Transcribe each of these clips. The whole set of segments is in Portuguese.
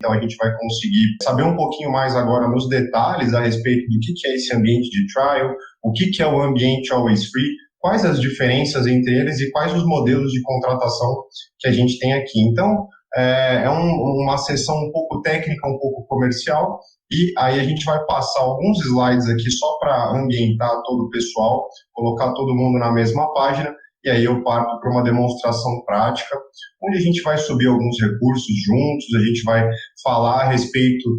então a gente vai conseguir saber um pouquinho mais agora nos detalhes a respeito do que é esse ambiente de trial, o que é o ambiente Always Free, quais as diferenças entre eles e quais os modelos de contratação que a gente tem aqui. Então, é uma sessão um pouco técnica, um pouco comercial, e aí a gente vai passar alguns slides aqui só para ambientar todo o pessoal, colocar todo mundo na mesma página, e aí eu parto para uma demonstração prática, onde a gente vai subir alguns recursos juntos, a gente vai falar a respeito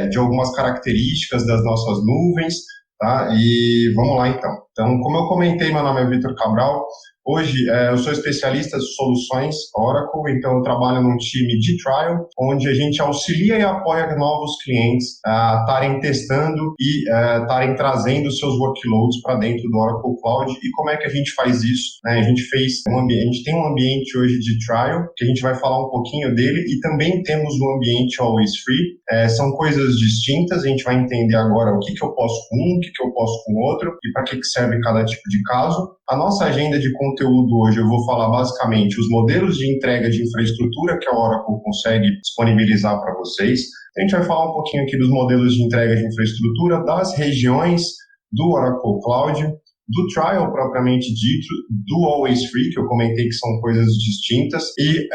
de algumas características das nossas nuvens, tá? E vamos lá então. Então, como eu comentei, meu nome é Vitor Cabral. Hoje eu sou especialista de soluções Oracle, então eu trabalho num time de trial, onde a gente auxilia e apoia novos clientes a estarem testando e estarem trazendo seus workloads para dentro do Oracle Cloud. E como é que a gente faz isso? A gente tem um ambiente hoje de trial, que a gente vai falar um pouquinho dele, e também temos um ambiente Always Free. São coisas distintas, a gente vai entender agora o que eu posso com um, o que eu posso com outro, e para que serve cada tipo de caso. A nossa agenda de conteúdo hoje, eu vou falar basicamente os modelos de entrega de infraestrutura que a Oracle consegue disponibilizar para vocês. A gente vai falar um pouquinho aqui dos modelos de entrega de infraestrutura, das regiões do Oracle Cloud, do trial propriamente dito, do Always Free, que eu comentei que são coisas distintas, e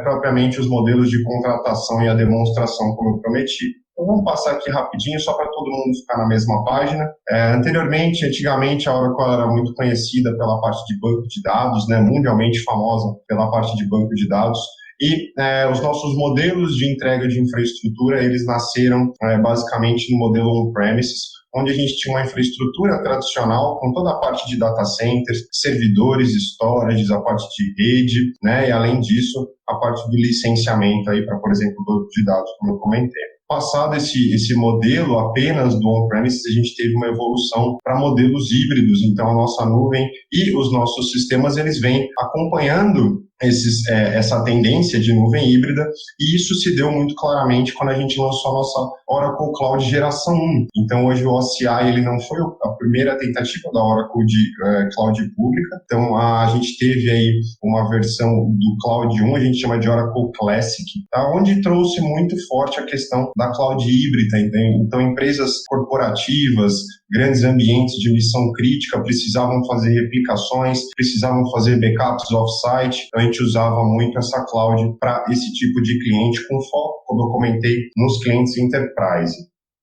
propriamente os modelos de contratação e a demonstração, como eu prometi. Então vamos passar aqui rapidinho, só para todo mundo ficar na mesma página. Antigamente, a Oracle era muito conhecida pela parte de banco de dados, né, mundialmente famosa pela parte de banco de dados. E os nossos modelos de entrega de infraestrutura, eles nasceram basicamente no modelo on-premises, onde a gente tinha uma infraestrutura tradicional com toda a parte de data centers, servidores, storages, a parte de rede, né, e além disso, a parte do licenciamento aí para, por exemplo, banco de dados, como eu comentei. Passado esse modelo apenas do on-premises, a gente teve uma evolução para modelos híbridos, então a nossa nuvem e os nossos sistemas, eles vêm acompanhando essa tendência de nuvem híbrida, e isso se deu muito claramente quando a gente lançou a nossa Oracle Cloud geração 1. Então hoje o OCI ele não foi a primeira tentativa da Oracle de Cloud pública, então a gente teve aí uma versão do Cloud 1, a gente chama de Oracle Classic, tá? Onde trouxe muito forte a questão da Cloud híbrida. Então empresas corporativas, grandes ambientes de missão crítica precisavam fazer replicações, precisavam fazer backups off-site, então a gente usava muito essa cloud para esse tipo de cliente, com foco, como eu comentei, nos clientes enterprise.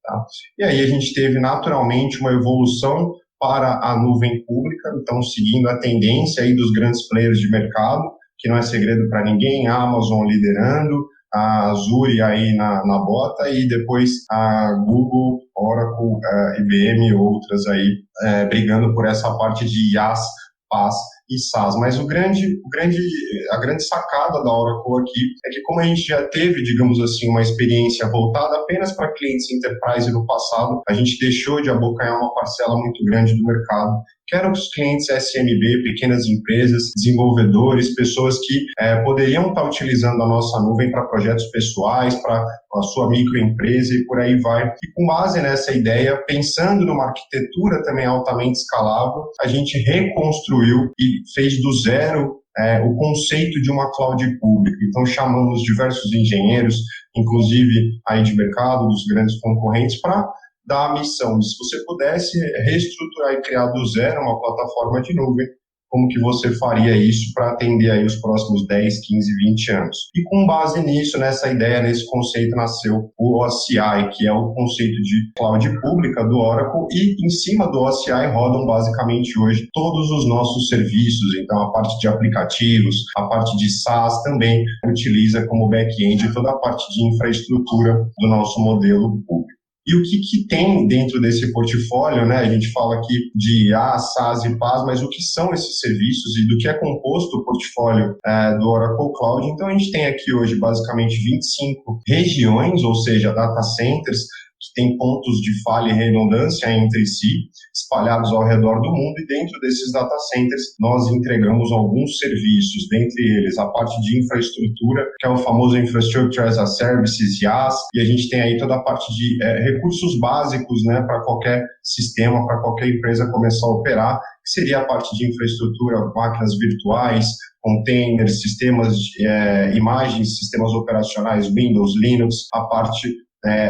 Tá? E aí a gente teve naturalmente uma evolução para a nuvem pública, então seguindo a tendência aí dos grandes players de mercado, que não é segredo para ninguém, a Amazon liderando, a Azure aí na bota, e depois a Google, Oracle, IBM e outras aí brigando por essa parte de IaaS, PaaS e SaaS. Mas a grande sacada da Oracle aqui é que, como a gente já teve, digamos assim, uma experiência voltada apenas para clientes enterprise no passado, a gente deixou de abocanhar uma parcela muito grande do mercado, que eram os clientes SMB, pequenas empresas, desenvolvedores, pessoas que poderiam estar utilizando a nossa nuvem para projetos pessoais, para a sua microempresa e por aí vai. E com base nessa ideia, pensando numa arquitetura também altamente escalável, a gente reconstruiu e fez do zero o conceito de uma cloud pública. Então chamamos diversos engenheiros, inclusive aí de mercado, dos grandes concorrentes, para dar a missão de, se você pudesse reestruturar e criar do zero uma plataforma de nuvem, como que você faria isso para atender aí os próximos 10, 15, 20 anos. E com base nisso, nessa ideia, nesse conceito, nasceu o OCI, que é o conceito de cloud pública do Oracle, e em cima do OCI rodam basicamente hoje todos os nossos serviços. Então a parte de aplicativos, a parte de SaaS também utiliza como back-end toda a parte de infraestrutura do nosso modelo público. E o que tem dentro desse portfólio, né? A gente fala aqui de IaaS, SaaS e PaaS, mas o que são esses serviços e do que é composto o portfólio do Oracle Cloud? Então, a gente tem aqui hoje basicamente 25 regiões, ou seja, data centers, que tem pontos de falha e redundância entre si, espalhados ao redor do mundo, e dentro desses data centers nós entregamos alguns serviços, dentre eles a parte de infraestrutura, que é o famoso Infrastructure as a Services, IaaS, e a gente tem aí toda a parte de recursos básicos, né, para qualquer sistema, para qualquer empresa começar a operar, que seria a parte de infraestrutura, máquinas virtuais, containers, sistemas de imagens, sistemas operacionais, Windows, Linux, a parte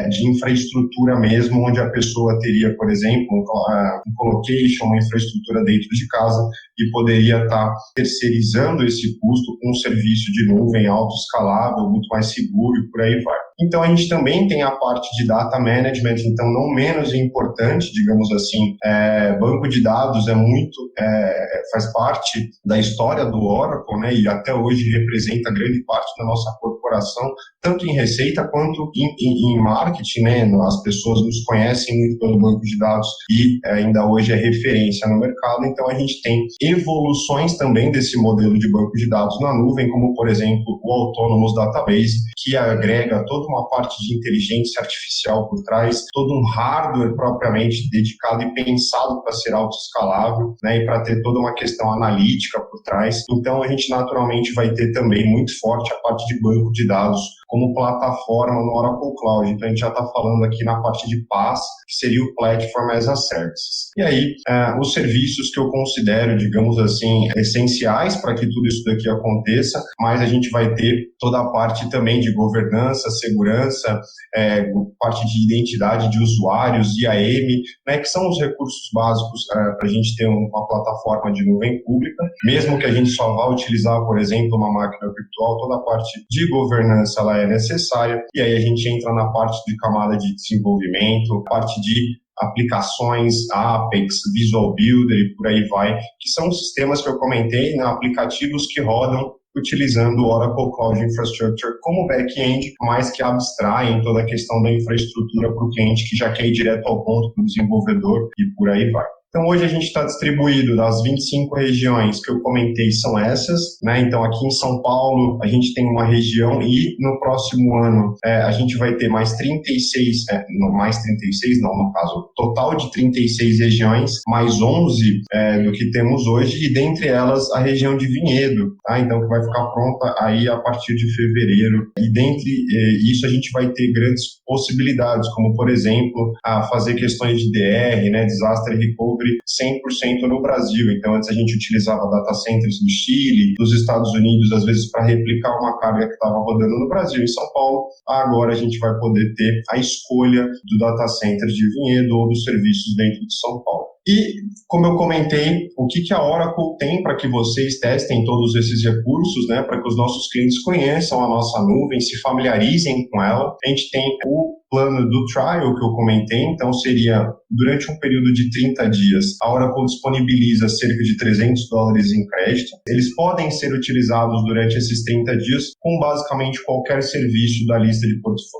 de infraestrutura mesmo, onde a pessoa teria, por exemplo, um colocation, uma infraestrutura dentro de casa e poderia estar terceirizando esse custo com um serviço de nuvem autoescalável, muito mais seguro e por aí vai. Então, a gente também tem a parte de data management, então não menos importante, digamos assim, banco de dados faz parte da história do Oracle, né, e até hoje representa grande parte da nossa corporação, tanto em receita quanto em marketing, né, as pessoas nos conhecem muito pelo banco de dados e ainda hoje é referência no mercado, então a gente tem evoluções também desse modelo de banco de dados na nuvem, como por exemplo o Autonomous Database, que agrega toda uma parte de inteligência artificial por trás, todo um hardware propriamente dedicado e pensado para ser autoescalável, né, e para ter toda uma questão analítica por trás. Então a gente naturalmente vai ter também muito forte a parte de banco de dados como plataforma no Oracle Cloud. Então a gente já está falando aqui na parte de PaaS, que seria o Platform as a Service. E aí, os serviços que eu considero, digamos assim, essenciais para que tudo isso daqui aconteça, mas a gente vai ter toda a parte também de governança, segurança, parte de identidade de usuários, IAM, né, que são os recursos básicos para a gente ter uma plataforma de nuvem pública, mesmo que a gente só vá utilizar, por exemplo, uma máquina virtual, toda a parte de governança ela é necessária, e aí a gente entra na parte de camada de desenvolvimento, parte de aplicações, Apex, Visual Builder e por aí vai, que são os sistemas que eu comentei, né, aplicativos que rodam utilizando o Oracle Cloud Infrastructure como back-end, mas que abstraem toda a questão da infraestrutura para o cliente que já quer ir direto ao ponto do desenvolvedor e por aí vai. Então, hoje a gente está distribuído das 25 regiões que eu comentei, são essas, né? Então, aqui em São Paulo, a gente tem uma região e no próximo ano a gente vai ter mais 36, no caso, total de 36 regiões, mais 11 do que temos hoje, e dentre elas a região de Vinhedo, tá? Então, que vai ficar pronta aí a partir de fevereiro. E dentre isso, a gente vai ter grandes possibilidades, como, por exemplo, fazer questões de DR, né? Disaster Recovery, 100% no Brasil. Então, antes a gente utilizava data centers do Chile, dos Estados Unidos, às vezes para replicar uma carga que estava rodando no Brasil, em São Paulo. Agora a gente vai poder ter a escolha do data center de Vinhedo ou dos serviços dentro de São Paulo. E, como eu comentei, o que a Oracle tem para que vocês testem todos esses recursos, né, para que os nossos clientes conheçam a nossa nuvem, se familiarizem com ela. A gente tem o plano do trial que eu comentei, então seria durante um período de 30 dias, a Oracle disponibiliza cerca de $300 em crédito. Eles podem ser utilizados durante esses 30 dias com basicamente qualquer serviço da lista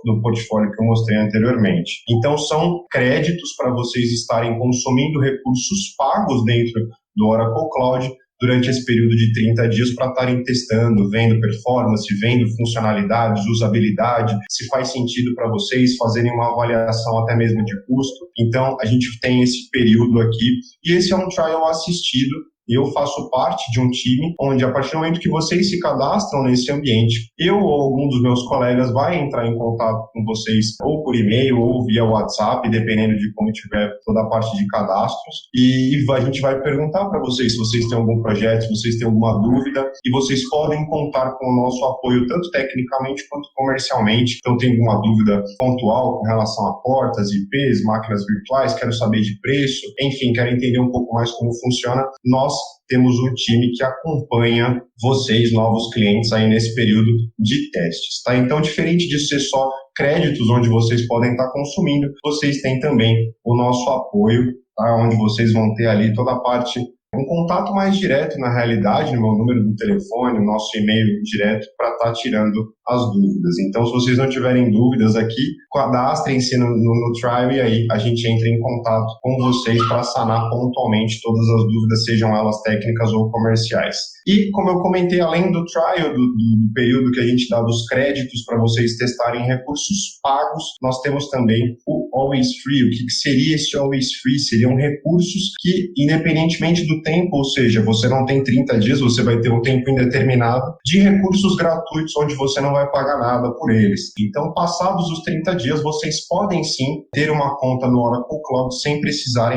do portfólio que eu mostrei anteriormente. Então são créditos para vocês estarem consumindo recursos pagos dentro do Oracle Cloud durante esse período de 30 dias para estarem testando, vendo performance, vendo funcionalidades, usabilidade, se faz sentido para vocês fazerem uma avaliação até mesmo de custo. Então, a gente tem esse período aqui, e esse é um trial assistido. Eu faço parte de um time onde, a partir do momento que vocês se cadastram nesse ambiente, eu ou algum dos meus colegas vai entrar em contato com vocês ou por e-mail ou via WhatsApp, dependendo de como tiver toda a parte de cadastros, e a gente vai perguntar para vocês se vocês têm algum projeto, se vocês têm alguma dúvida, e vocês podem contar com o nosso apoio, tanto tecnicamente quanto comercialmente. Então, tem alguma dúvida pontual com relação a portas, IPs, máquinas virtuais, quero saber de preço, enfim, quero entender um pouco mais como funciona, nós temos um time que acompanha vocês, novos clientes, aí nesse período de testes, tá? Então, diferente de ser só créditos onde vocês podem estar consumindo, vocês têm também o nosso apoio, tá? Onde vocês vão ter ali toda a parte, um contato mais direto, na realidade, no meu número do telefone, o nosso e-mail direto, para estar tirando as dúvidas. Então, se vocês não tiverem dúvidas aqui, cadastrem-se no trial, e aí a gente entra em contato com vocês para sanar pontualmente todas as dúvidas, sejam elas técnicas ou comerciais. E, como eu comentei, além do trial, do período que a gente dá dos créditos para vocês testarem recursos pagos, nós temos também o Always Free. O que seria esse Always Free? Seriam recursos que, independentemente do tempo, ou seja, você não tem 30 dias, você vai ter um tempo indeterminado de recursos gratuitos onde você não vai pagar nada por eles. Então, passados os 30 dias, vocês podem sim ter uma conta no Oracle Cloud sem precisar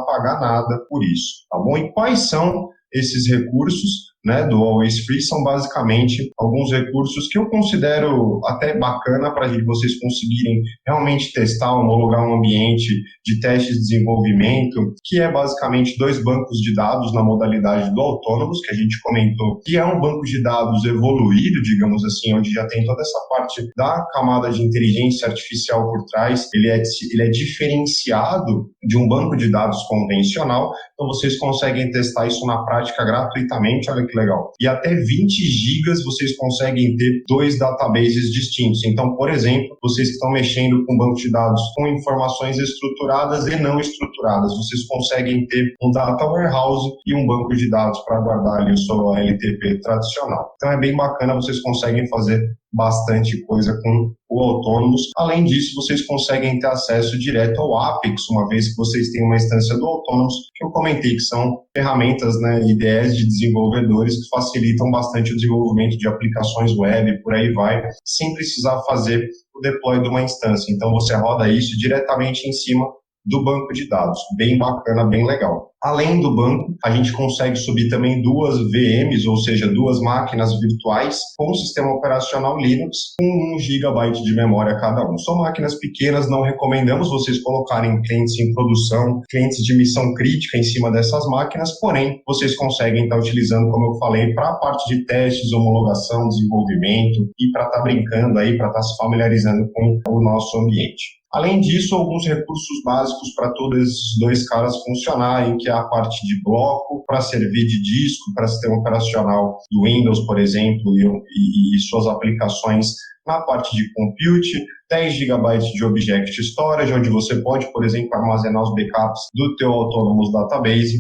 pagar nada por isso, tá bom? E quais são esses recursos, né, do Always Free? São basicamente alguns recursos que eu considero até bacana para vocês conseguirem realmente testar, homologar um ambiente de teste de desenvolvimento, que é basicamente 2 bancos de dados na modalidade do Autonomous, que a gente comentou, que é um banco de dados evoluído, digamos assim, onde já tem toda essa parte da camada de inteligência artificial por trás. Ele é diferenciado de um banco de dados convencional, então vocês conseguem testar isso na prática gratuitamente, olha que legal. E até 20 gigas vocês conseguem ter 2 databases distintos. Então, por exemplo, vocês que estão mexendo com banco de dados com informações estruturadas e não estruturadas, vocês conseguem ter um data warehouse e um banco de dados para guardar ali o seu LTP tradicional. Então, é bem bacana, vocês conseguem fazer bastante coisa com o Autonomous. Além disso, vocês conseguem ter acesso direto ao Apex, uma vez que vocês têm uma instância do Autonomous, que eu comentei que são ferramentas, né, IDEs de desenvolvedores que facilitam bastante o desenvolvimento de aplicações web, por aí vai, sem precisar fazer o deploy de uma instância. Então, você roda isso diretamente em cima do banco de dados. Bem bacana, bem legal. Além do banco, a gente consegue subir também 2 VMs, ou seja, 2 máquinas virtuais com sistema operacional Linux, com 1 GB de memória cada um. São máquinas pequenas, não recomendamos vocês colocarem clientes em produção, clientes de missão crítica em cima dessas máquinas, porém, vocês conseguem estar utilizando, como eu falei, para a parte de testes, homologação, desenvolvimento e para estar brincando aí, para estar se familiarizando com o nosso ambiente. Além disso, alguns recursos básicos para todos esses 2 caras funcionarem, que é a parte de bloco para servir de disco, para sistema operacional do Windows, por exemplo, e suas aplicações na parte de compute, 10 GB de Object Storage, onde você pode, por exemplo, armazenar os backups do teu Autonomous Database,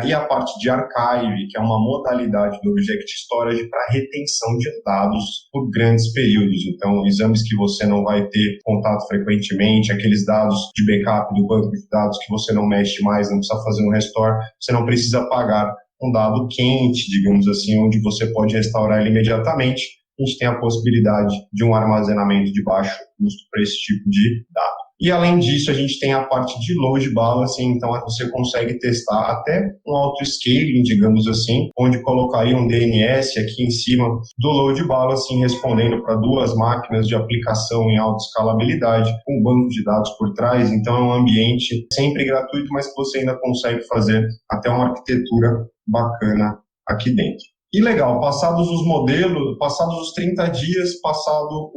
e a parte de Archive, que é uma modalidade do Object Storage para retenção de dados por grandes períodos. Então, exames que você não vai ter contato frequentemente, aqueles dados de backup do banco de dados que você não mexe mais, não precisa fazer um restore, você não precisa pagar um dado quente, digamos assim, onde você pode restaurar ele imediatamente. A gente tem a possibilidade de um armazenamento de baixo custo para esse tipo de dado. E além disso, a gente tem a parte de load balancing, então você consegue testar até um auto-scaling, digamos assim, onde colocaria um DNS aqui em cima do load balancing, respondendo para 2 máquinas de aplicação em alta escalabilidade, com um banco de dados por trás. Então é um ambiente sempre gratuito, mas que você ainda consegue fazer até uma arquitetura bacana aqui dentro. E legal, passados os modelos, passados os 30 dias, passado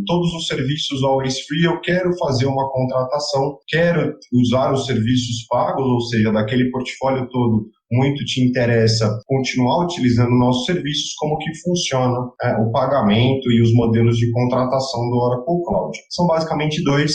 todos os serviços Always Free, eu quero fazer uma contratação, quero usar os serviços pagos, ou seja, daquele portfólio todo, muito te interessa continuar utilizando nossos serviços, como que funciona o pagamento e os modelos de contratação do Oracle Cloud. São basicamente 2,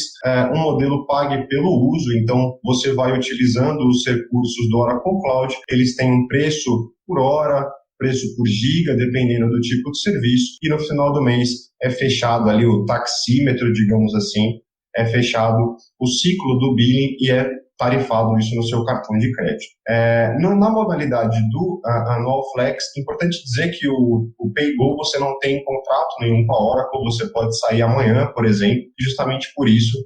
um modelo pague pelo uso, então você vai utilizando os recursos do Oracle Cloud, eles têm um preço por hora, preço por giga, dependendo do tipo de serviço, e no final do mês é fechado ali o taxímetro, digamos assim, é fechado o ciclo do billing e é tarifado isso no seu cartão de crédito. Na modalidade do Annual Flex, é importante dizer que o PayGo você não tem contrato nenhum com a Oracle, você pode sair amanhã, por exemplo, e justamente por isso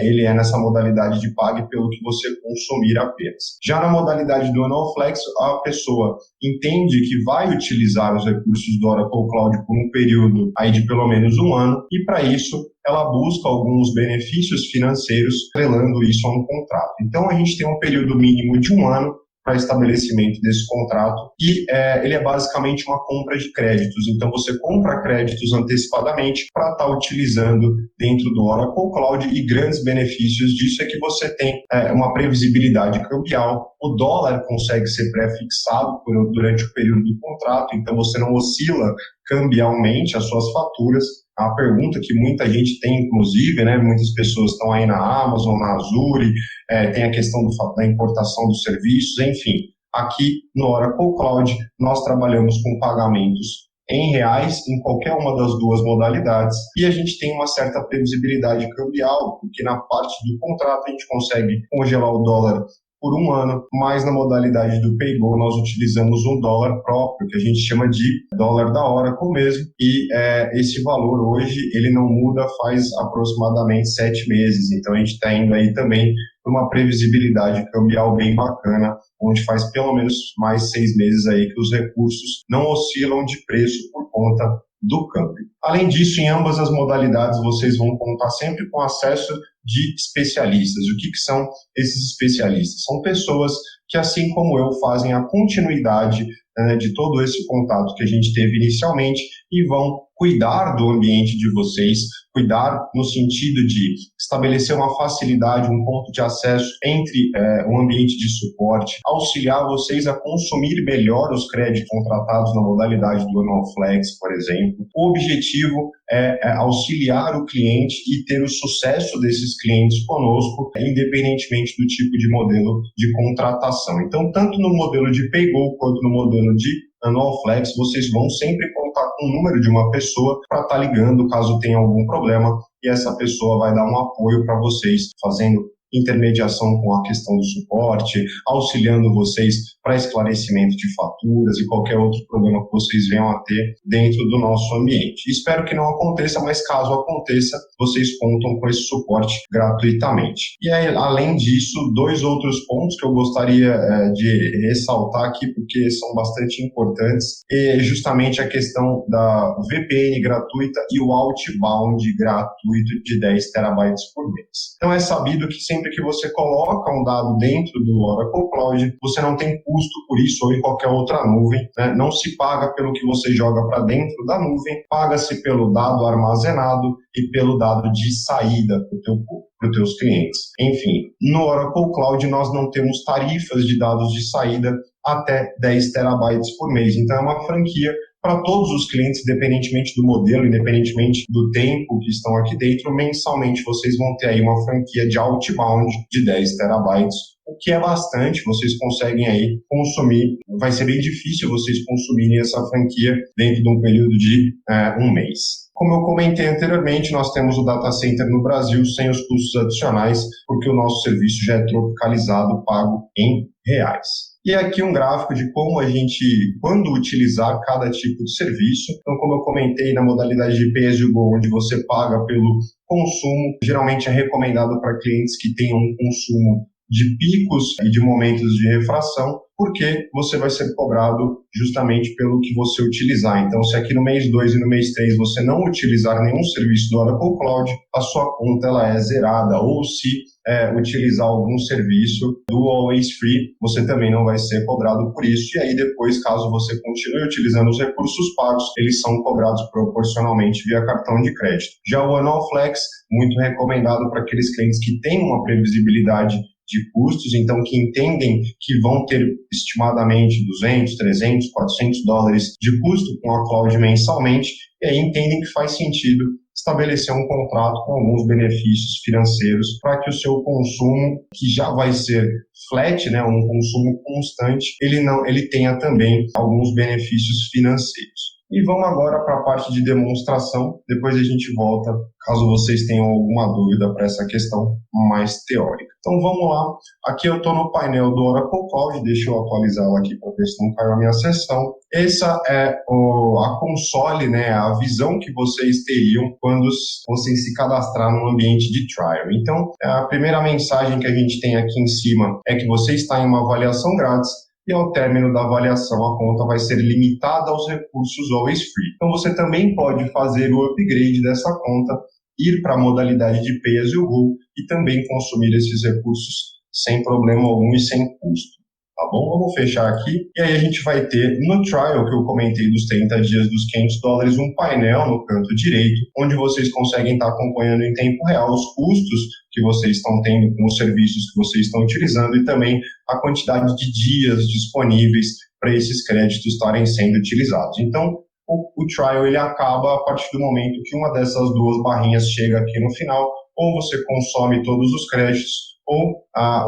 ele é nessa modalidade de pague pelo que você consumir apenas. Já na modalidade do Annual Flex, a pessoa entende que vai utilizar os recursos do Oracle Cloud por um período aí de pelo menos 1 ano, e para isso ela busca alguns benefícios financeiros atrelando isso a um contrato. Então a gente tem um período mínimo de 1 ano para estabelecimento desse contrato e ele é basicamente uma compra de créditos. Então você compra créditos antecipadamente para estar utilizando dentro do Oracle Cloud, e grandes benefícios disso é que você tem uma previsibilidade cambial, o dólar consegue ser pré-fixado durante o período do contrato, então você não oscila cambialmente as suas faturas. É uma pergunta que muita gente tem, inclusive, né? Muitas pessoas estão aí na Amazon, na Azure, tem a questão da importação dos serviços, enfim. Aqui no Oracle Cloud, nós trabalhamos com pagamentos em reais em qualquer uma das duas modalidades, e a gente tem uma certa previsibilidade cambial, porque na parte do contrato a gente consegue congelar o dólar por um ano, mas na modalidade do PayGo nós utilizamos um dólar próprio, que a gente chama de dólar da Oracle mesmo, e esse valor hoje ele não muda faz aproximadamente 7 meses, então a gente está indo aí também para uma previsibilidade cambial bem bacana, onde faz pelo menos mais 6 meses aí que os recursos não oscilam de preço por conta do câmbio. Além disso, em ambas as modalidades, vocês vão contar sempre com acesso de especialistas. O que são esses especialistas? São pessoas que, assim como eu, fazem a continuidade de todo esse contato que a gente teve inicialmente e vão cuidar do ambiente de vocês, cuidar no sentido de estabelecer uma facilidade, um ponto de acesso entre um ambiente de suporte, auxiliar vocês a consumir melhor os créditos contratados na modalidade do Annual Flex, por exemplo. O objetivo é auxiliar o cliente e ter o sucesso desses clientes conosco, independentemente do tipo de modelo de contratação. Então, tanto no modelo de PayGo quanto no modelo de Annual Flex, vocês vão sempre contar com o número de uma pessoa para estar ligando caso tenha algum problema, e essa pessoa vai dar um apoio para vocês, fazendo intermediação com a questão do suporte, auxiliando vocês para esclarecimento de faturas e qualquer outro problema que vocês venham a ter dentro do nosso ambiente. Espero que não aconteça, mas caso aconteça, vocês contam com esse suporte gratuitamente. E aí, além disso, 2 outros pontos que eu gostaria de ressaltar aqui, porque são bastante importantes, é justamente a questão da VPN gratuita e o outbound gratuito de 10 terabytes por mês. Então é sabido que sempre que você coloca um dado dentro do Oracle Cloud, você não tem custo por isso ou em qualquer outra nuvem, né? Não se paga pelo que você joga para dentro da nuvem, paga-se pelo dado armazenado e pelo dado de saída para os teus clientes. Enfim, no Oracle Cloud nós não temos tarifas de dados de saída até 10 terabytes por mês, então é uma franquia para todos os clientes, independentemente do modelo, independentemente do tempo que estão aqui dentro, mensalmente vocês vão ter aí uma franquia de outbound de 10 terabytes, o que é bastante, vocês conseguem aí consumir, vai ser bem difícil vocês consumirem essa franquia dentro de um período de um mês. Como eu comentei anteriormente, nós temos o data center no Brasil sem os custos adicionais, porque o nosso serviço já é tropicalizado, pago em reais. E aqui um gráfico de como a gente, quando utilizar cada tipo de serviço. Então, como eu comentei, na modalidade de Pay as you go, onde você paga pelo consumo, geralmente é recomendado para clientes que tenham um consumo de picos e de momentos de refração, porque você vai ser cobrado justamente pelo que você utilizar. Então, se aqui no mês 2 e no mês 3 você não utilizar nenhum serviço do Oracle Cloud, a sua conta ela é zerada, ou se utilizar algum serviço do Always Free, você também não vai ser cobrado por isso, e aí depois, caso você continue utilizando os recursos pagos, eles são cobrados proporcionalmente via cartão de crédito. Já o Annual Flex, muito recomendado para aqueles clientes que têm uma previsibilidade de custos, então que entendem que vão ter estimadamente 200, 300, 400 dólares de custo com a cloud mensalmente, e aí entendem que faz sentido estabelecer um contrato com alguns benefícios financeiros para que o seu consumo, que já vai ser flat, né, um consumo constante, ele tenha também alguns benefícios financeiros. E vamos agora para a parte de demonstração, depois a gente volta, caso vocês tenham alguma dúvida para essa questão mais teórica. Então vamos lá, aqui eu estou no painel do Oracle Cloud, deixa eu atualizar ela aqui para ver se não caiu a minha sessão. Essa é a console, né, a visão que vocês teriam quando vocês se cadastrar no ambiente de trial. Então, a primeira mensagem que a gente tem aqui em cima é que você está em uma avaliação grátis, e ao término da avaliação a conta vai ser limitada aos recursos Always Free. Então você também pode fazer o upgrade dessa conta, ir para a modalidade de Pay as you go e também consumir esses recursos sem problema algum e sem custo. Tá bom? Vamos fechar aqui. E aí a gente vai ter no trial, que eu comentei dos 30 dias dos $500, um painel no canto direito, onde vocês conseguem estar acompanhando em tempo real os custos que vocês estão tendo com os serviços que vocês estão utilizando e também a quantidade de dias disponíveis para esses créditos estarem sendo utilizados. Então, o trial ele acaba a partir do momento que uma dessas duas barrinhas chega aqui no final, ou você consome todos os créditos, ou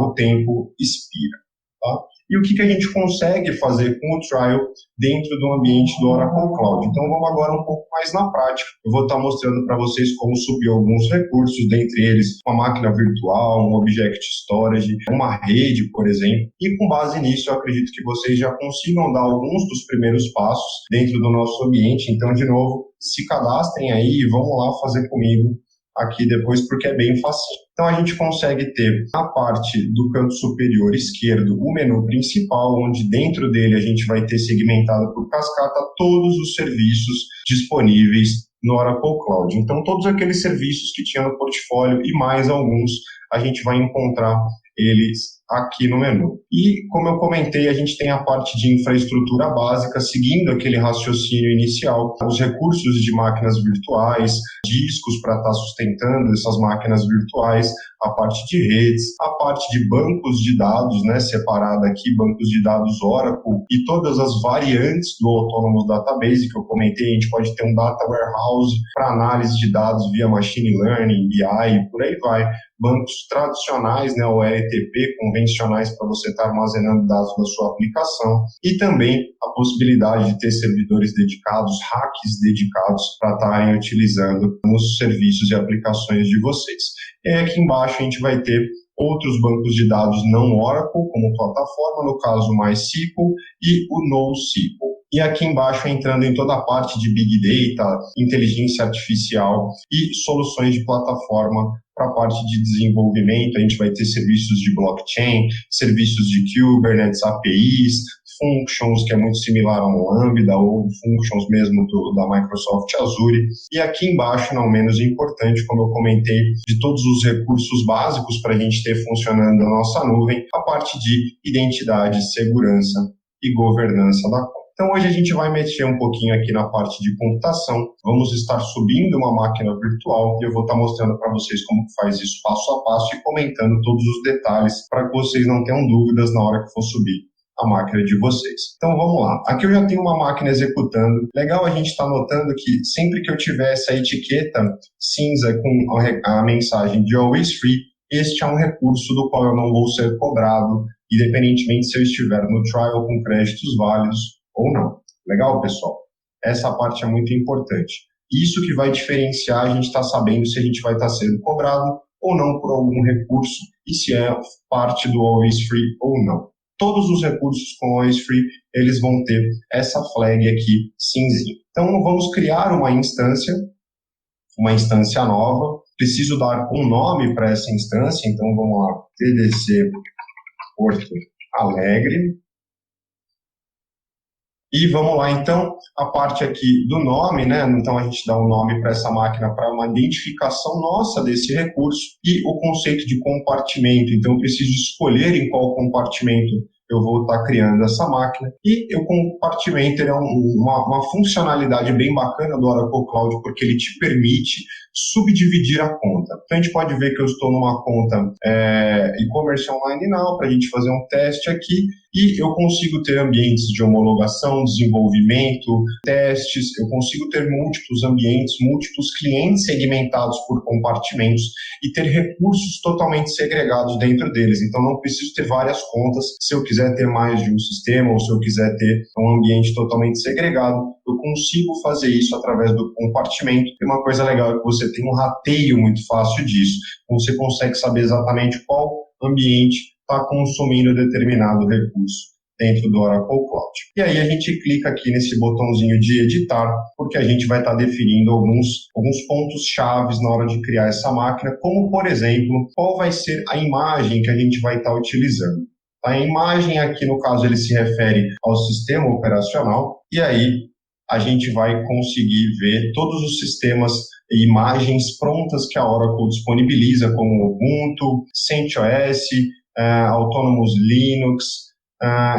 o tempo expira. Tá? e o que a gente consegue fazer com o trial dentro do ambiente do Oracle Cloud. Então vamos agora um pouco mais na prática. Eu vou estar mostrando para vocês como subir alguns recursos, dentre eles uma máquina virtual, um Object Storage, uma rede, por exemplo, e com base nisso eu acredito que vocês já consigam dar alguns dos primeiros passos dentro do nosso ambiente. Então, de novo, se cadastrem aí e vamos lá fazer comigo aqui depois, porque é bem fácil. Então, a gente consegue ter na parte do canto superior esquerdo o menu principal, onde dentro dele a gente vai ter segmentado por cascata todos os serviços disponíveis no Oracle Cloud. Então, todos aqueles serviços que tinha no portfólio e mais alguns, a gente vai encontrar eles aqui no menu. E, como eu comentei, a gente tem a parte de infraestrutura básica, seguindo aquele raciocínio inicial, os recursos de máquinas virtuais, discos para estar sustentando essas máquinas virtuais, a parte de redes, a parte de bancos de dados, né, separada aqui, bancos de dados Oracle, e todas as variantes do Autonomous Database, que eu comentei. A gente pode ter um Data Warehouse para análise de dados via Machine Learning, BI, por aí vai. Bancos tradicionais, né, OLTP, convencionais, para você estar armazenando dados na sua aplicação, e também a possibilidade de ter servidores dedicados, hacks dedicados para estarem utilizando nos serviços e aplicações de vocês. E aqui embaixo a gente vai ter outros bancos de dados não Oracle como plataforma, no caso o MySQL e o NoSQL. E aqui embaixo, entrando em toda a parte de Big Data, inteligência artificial e soluções de plataforma para a parte de desenvolvimento, a gente vai ter serviços de blockchain, serviços de Kubernetes, APIs, Functions, que é muito similar a um Lambda, ou Functions mesmo da Microsoft Azure. E aqui embaixo, não menos importante, como eu comentei, de todos os recursos básicos para a gente ter funcionando a nossa nuvem, a parte de identidade, segurança e governança da conta. Então, hoje a gente vai mexer um pouquinho aqui na parte de computação. Vamos estar subindo uma máquina virtual e eu vou estar mostrando para vocês como faz isso passo a passo e comentando todos os detalhes para que vocês não tenham dúvidas na hora que for subir a máquina de vocês. Então, vamos lá. Aqui eu já tenho uma máquina executando. Legal a gente estar notando que sempre que eu tiver essa etiqueta cinza com a mensagem de Always Free, este é um recurso do qual eu não vou ser cobrado, independentemente se eu estiver no trial com créditos válidos ou não. Legal, pessoal? Essa parte é muito importante. Isso que vai diferenciar a gente estar sabendo se a gente vai estar sendo cobrado ou não por algum recurso e se é parte do Always Free ou não. Todos os recursos com Always Free, eles vão ter essa flag aqui cinzinha. Então, vamos criar uma instância nova. Preciso dar um nome para essa instância, então vamos lá, TDC Porto Alegre. E vamos lá, então, a parte aqui do nome, né? Então, a gente dá um nome para essa máquina para uma identificação nossa desse recurso e o conceito de compartimento. Então, eu preciso escolher em qual compartimento eu vou estar criando essa máquina. E o compartimento é uma funcionalidade bem bacana do Oracle Cloud, porque ele te permite subdividir a conta. Então, a gente pode ver que eu estou numa conta e-commerce online now, para a gente fazer um teste aqui, e eu consigo ter ambientes de homologação, desenvolvimento, testes, eu consigo ter múltiplos ambientes, múltiplos clientes segmentados por compartimentos e ter recursos totalmente segregados dentro deles. Então, não preciso ter várias contas. Se eu quiser ter mais de um sistema ou se eu quiser ter um ambiente totalmente segregado, eu consigo fazer isso através do compartimento. E uma coisa legal é que você tem um rateio muito fácil disso. Você consegue saber exatamente qual ambiente está consumindo determinado recurso dentro do Oracle Cloud. E aí a gente clica aqui nesse botãozinho de editar, porque a gente vai estar definindo alguns pontos chaves na hora de criar essa máquina, como, por exemplo, qual vai ser a imagem que a gente vai estar utilizando. A imagem aqui, no caso, ele se refere ao sistema operacional, e aí a gente vai conseguir ver todos os sistemas e imagens prontas que a Oracle disponibiliza, como Ubuntu, CentOS, Autonomous Linux,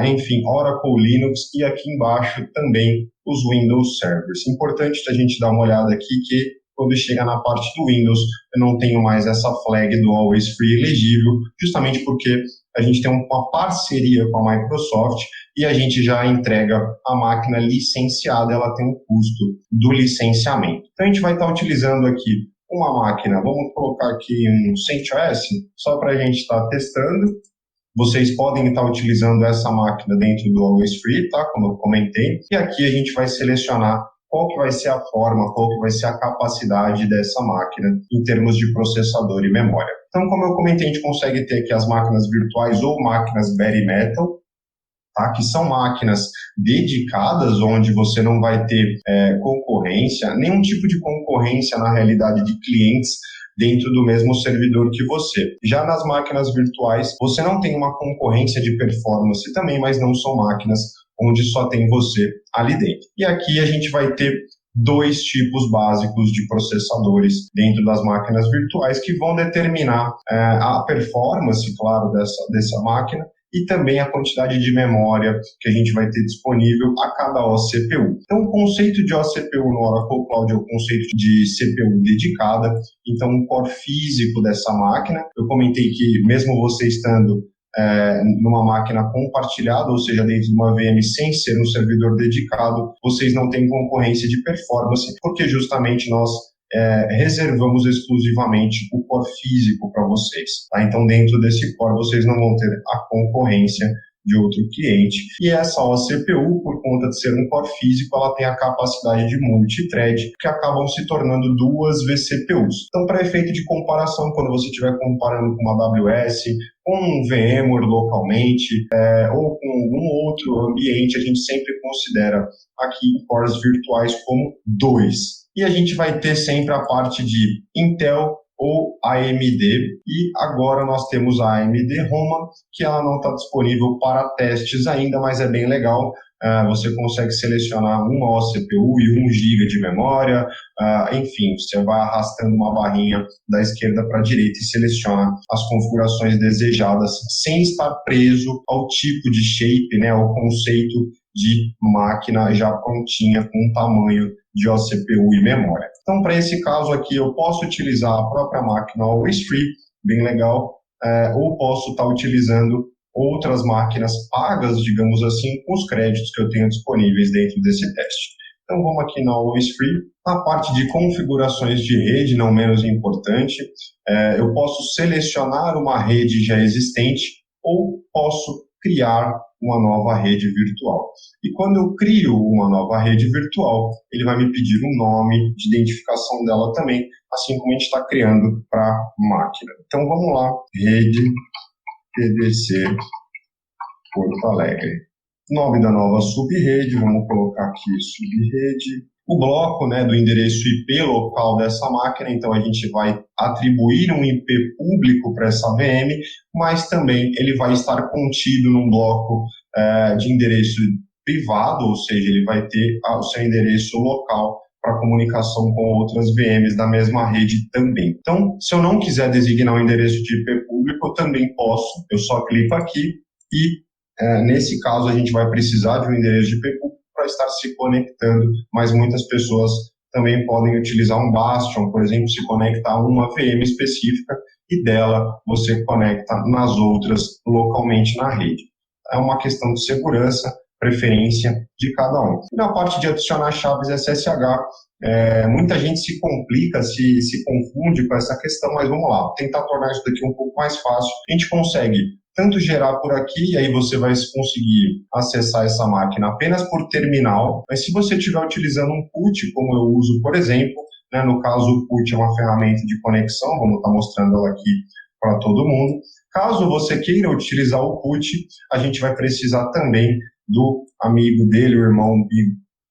enfim, Oracle Linux, e aqui embaixo também os Windows Servers. Importante a gente dar uma olhada aqui que quando chega na parte do Windows, eu não tenho mais essa flag do Always Free elegível, justamente porque a gente tem uma parceria com a Microsoft e a gente já entrega a máquina licenciada, ela tem um custo do licenciamento. Então a gente vai estar utilizando aqui uma máquina, vamos colocar aqui um CentOS, só para a gente estar testando. vocês podem estar utilizando essa máquina dentro do Always Free, tá? Como eu comentei. E aqui a gente vai selecionar qual que vai ser a forma, qual que vai ser a capacidade dessa máquina em termos de processador e memória. Então, como eu comentei, a gente consegue ter aqui as máquinas virtuais ou máquinas bare metal, tá? Que são máquinas dedicadas, onde você não vai ter concorrência, nenhum tipo de concorrência na realidade de clientes dentro do mesmo servidor que você. Já nas máquinas virtuais, você não tem uma concorrência de performance também, mas não são máquinas onde só tem você ali dentro. E aqui a gente vai ter dois tipos básicos de processadores dentro das máquinas virtuais que vão determinar a performance, claro, dessa máquina, e também a quantidade de memória que a gente vai ter disponível a cada OCPU. Então, o conceito de OCPU no Oracle Cloud é o conceito de CPU dedicada, então o core físico dessa máquina. Eu comentei que mesmo você estando numa máquina compartilhada, ou seja, dentro de uma VM sem ser um servidor dedicado, vocês não têm concorrência de performance, porque justamente nós reservamos exclusivamente o core físico para vocês. Tá? Então, dentro desse core, vocês não vão ter a concorrência de outro cliente. E essa OCPU, por conta de ser um core físico, ela tem a capacidade de multithread, que acabam se tornando duas vCPUs. Então, para efeito de comparação, quando você estiver comparando com uma AWS, com um VMware localmente, ou com algum outro ambiente, a gente sempre considera aqui cores virtuais como dois. E a gente vai ter sempre a parte de Intel ou AMD, e agora nós temos a AMD Roma, que ela não está disponível para testes ainda, mas é bem legal. Você consegue selecionar uma OCPU e 1 GB de memória, enfim, você vai arrastando uma barrinha da esquerda para a direita e seleciona as configurações desejadas, sem estar preso ao tipo de shape, né, ao conceito de máquina já prontinha com tamanho de OCPU e memória. Então, para esse caso aqui, eu posso utilizar a própria máquina Always Free, bem legal, ou posso estar utilizando outras máquinas pagas, digamos assim, com os créditos que eu tenho disponíveis dentro desse teste. Então, vamos aqui na Always Free. Na parte de configurações de rede, não menos importante, eu posso selecionar uma rede já existente ou posso criar uma nova rede virtual. E quando eu crio uma nova rede virtual, ele vai me pedir um nome de identificação dela também, assim como a gente está criando para a máquina. Então, vamos lá, rede PDC Porto Alegre. Nome da nova subrede, vamos colocar aqui subrede. O bloco, né, do endereço IP local dessa máquina, então a gente vai atribuir um IP público para essa VM, mas também ele vai estar contido num bloco de endereço privado, ou seja, ele vai ter o seu endereço local para comunicação com outras VMs da mesma rede também. Então, se eu não quiser designar um endereço de IP público, eu também posso, eu só clico aqui e nesse caso a gente vai precisar de um endereço de IP público para estar se conectando, mas muitas pessoas também podem utilizar um Bastion, por exemplo, se conectar a uma VM específica e dela você conecta nas outras localmente na rede. É uma questão de segurança, preferência de cada um. E na parte de adicionar chaves SSH, muita gente se complica, se confunde com essa questão, mas vamos lá, tentar tornar isso daqui um pouco mais fácil. A gente consegue tanto gerar por aqui, e aí você vai conseguir acessar essa máquina apenas por terminal, mas se você estiver utilizando um PUT, como eu uso, por exemplo, né, no caso o PUT é uma ferramenta de conexão, vamos estar mostrando ela aqui para todo mundo. Caso você queira utilizar o PUT, a gente vai precisar também do amigo dele, o irmão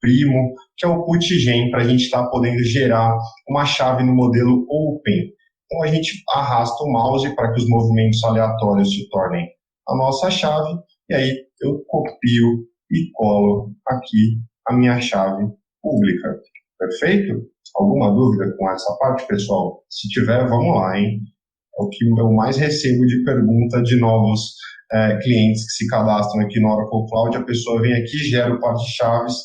primo, que é o PUTGen, para a gente estar podendo gerar uma chave no modelo Open. Então, a gente arrasta o mouse para que os movimentos aleatórios se tornem a nossa chave, e aí eu copio e colo aqui a minha chave pública. Perfeito? Alguma dúvida com essa parte, pessoal? Se tiver, vamos lá, hein? É o que eu mais recebo de pergunta de novos clientes que se cadastram aqui no Oracle Cloud. A pessoa vem aqui, gera o par de chaves,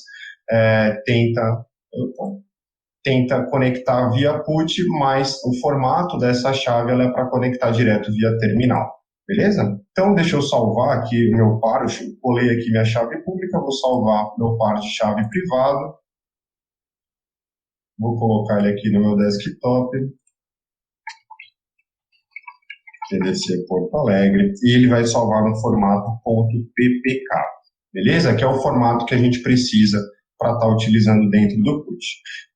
tenta conectar via PUT, mas o formato dessa chave ela é para conectar direto via terminal. Beleza? Então, deixa eu salvar aqui o meu par, eu colei aqui minha chave pública, vou salvar meu par de chave privado, vou colocar ele aqui no meu desktop. TDC Porto Alegre, e ele vai salvar no formato .ppk, beleza? Que é o formato que a gente precisa para estar utilizando dentro do PUT.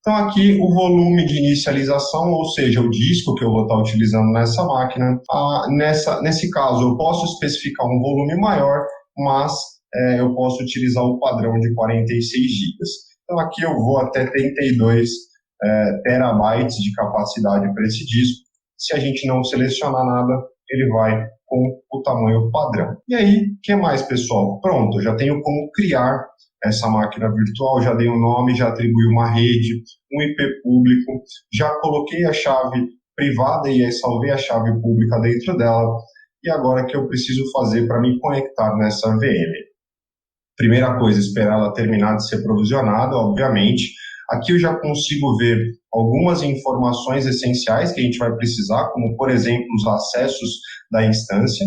Então aqui o volume de inicialização, ou seja, o disco que eu vou estar utilizando nessa máquina, nesse caso eu posso especificar um volume maior, mas eu posso utilizar o padrão de 46 GB. Então aqui eu vou até 32 terabytes de capacidade para esse disco. Se a gente não selecionar nada, ele vai com o tamanho padrão. E aí, o que mais, pessoal? Pronto, eu já tenho como criar essa máquina virtual, já dei um nome, já atribuí uma rede, um IP público, já coloquei a chave privada e aí salvei a chave pública dentro dela. E agora o que eu preciso fazer para me conectar nessa VM? Primeira coisa, esperar ela terminar de ser provisionada, obviamente. Aqui eu já consigo ver algumas informações essenciais que a gente vai precisar, como, por exemplo, os acessos da instância.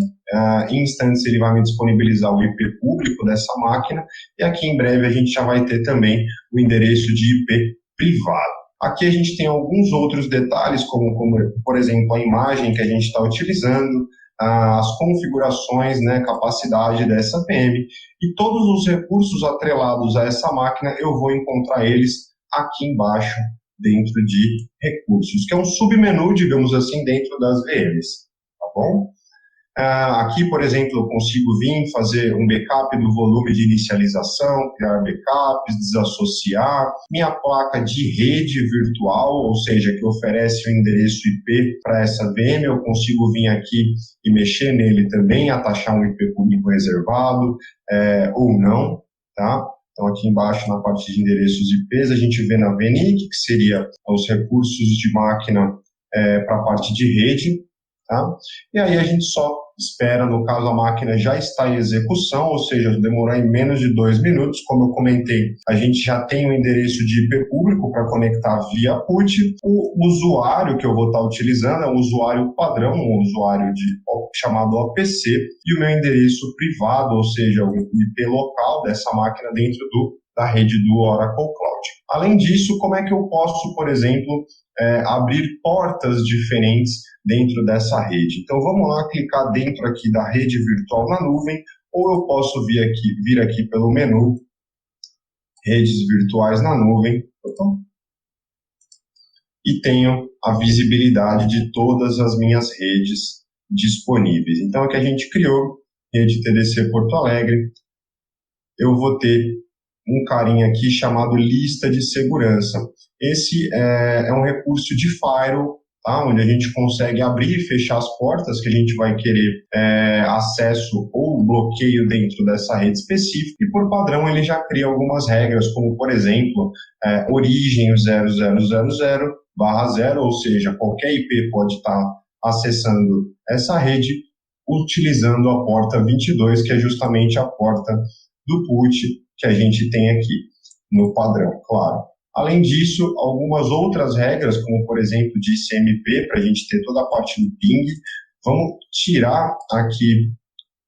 Em instantes, ele vai me disponibilizar o IP público dessa máquina, e aqui em breve a gente já vai ter também o endereço de IP privado. Aqui a gente tem alguns outros detalhes, como por exemplo, a imagem que a gente está utilizando, as configurações, né, capacidade dessa VM, e todos os recursos atrelados a essa máquina eu vou encontrar eles aqui embaixo dentro de recursos, que é um submenu, digamos assim, dentro das VMs, tá bom? Aqui, por exemplo, eu consigo vir fazer um backup do volume de inicialização, criar backups, desassociar. Minha placa de rede virtual, ou seja, que oferece o endereço IP para essa VM, eu consigo vir aqui e mexer nele também, atachar um IP público reservado ou não, tá? Então, aqui embaixo, na parte de endereços IPs, a gente vê na VNIC, que seria os recursos de máquina para a parte de rede, tá? E aí a gente só espera, no caso a máquina já está em execução, ou seja, demorou em menos de 2 minutos. Como eu comentei, a gente já tem o endereço de IP público para conectar via PUT. O usuário que eu vou estar utilizando é um usuário padrão, um usuário chamado OPC, e o meu endereço privado, ou seja, o IP local dessa máquina dentro da rede do Oracle Cloud. Além disso, como é que eu posso, por exemplo, abrir portas diferentes dentro dessa rede? Então vamos lá clicar dentro aqui da rede virtual na nuvem, ou eu posso vir aqui pelo menu redes virtuais na nuvem, e tenho a visibilidade de todas as minhas redes disponíveis. Então aqui a gente criou rede TDC Porto Alegre, eu vou ter um carinha aqui chamado lista de segurança. Esse é um recurso de firewall, tá? Onde a gente consegue abrir e fechar as portas que a gente vai querer acesso ou bloqueio dentro dessa rede específica, e por padrão ele já cria algumas regras, como por exemplo, origem 0000/0, ou seja, qualquer IP pode estar acessando essa rede utilizando a porta 22, que é justamente a porta do PUT que a gente tem aqui no padrão, claro. Além disso, algumas outras regras, como por exemplo de ICMP, para a gente ter toda a parte do ping. Vamos tirar aqui